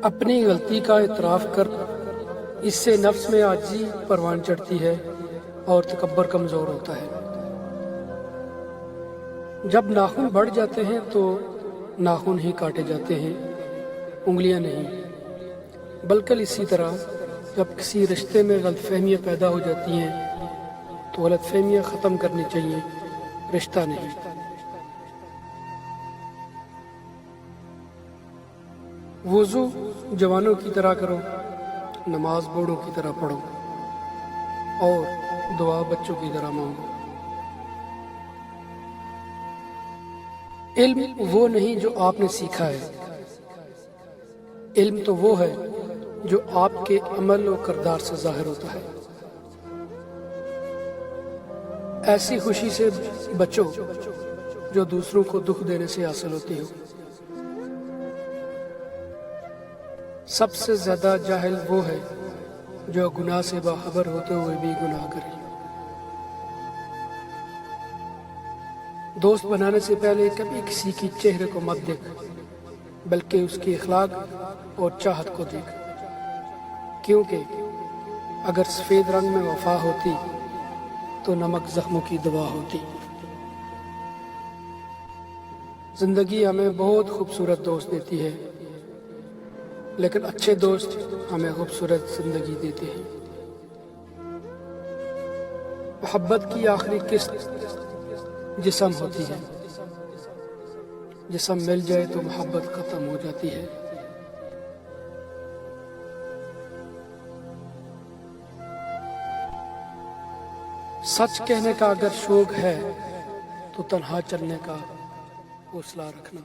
اپنی غلطی کا اعتراف کر اس سے نفس میں عاجزی پروان چڑھتی ہے اور تکبر کمزور ہوتا ہے۔ جب ناخن بڑھ جاتے ہیں تو ناخن ہی کاٹے جاتے ہیں، انگلیاں نہیں۔ بلکہ اسی طرح جب کسی رشتے میں غلط فہمیاں پیدا ہو جاتی ہیں تو غلط فہمیاں ختم کرنی چاہیے، رشتہ نہیں۔ وضو جوانوں کی طرح کرو، نماز بوڑھوں کی طرح پڑھو، اور دعا بچوں کی طرح مانگو۔ علم وہ نہیں جو آپ نے سیکھا ہے، علم تو وہ ہے جو آپ کے عمل و کردار سے ظاہر ہوتا ہے۔ ایسی خوشی سے بچو جو دوسروں کو دکھ دینے سے حاصل ہوتی ہو۔ سب سے زیادہ جاہل وہ ہے جو گناہ سے باخبر ہوتے ہوئے بھی گناہ کرے۔ دوست بنانے سے پہلے کبھی کسی کی چہرے کو مت دیکھ، بلکہ اس کے اخلاق اور چاہت کو دیکھ، کیونکہ اگر سفید رنگ میں وفا ہوتی تو نمک زخموں کی دوا ہوتی۔ زندگی ہمیں بہت خوبصورت دوست دیتی ہے، لیکن اچھے دوست ہمیں خوبصورت زندگی دیتے ہیں۔ محبت کی آخری قسط جسم ہوتی ہے، جسم مل جائے تو محبت ختم ہو جاتی ہے۔ سچ کہنے کا اگر شوق ہے تو تنہا چلنے کا حوصلہ رکھنا۔